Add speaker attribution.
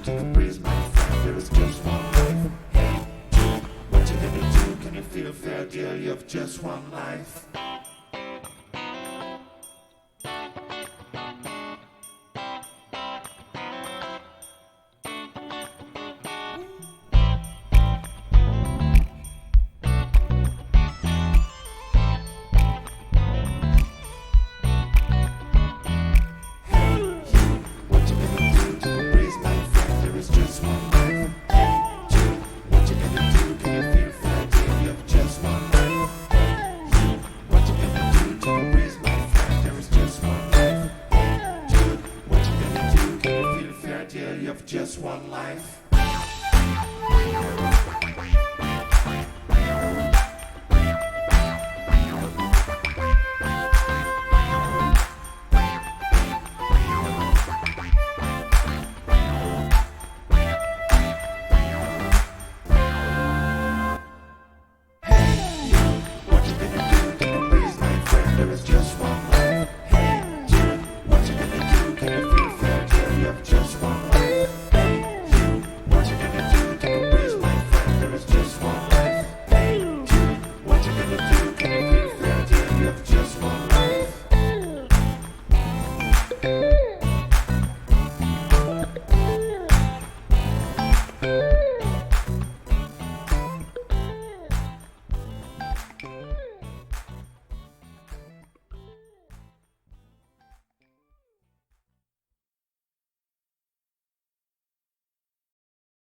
Speaker 1: take a breeze, my friend, there is just one life. Hey, dude, what you gonna do? Can you feel fair deal? You have just one life. Just one life.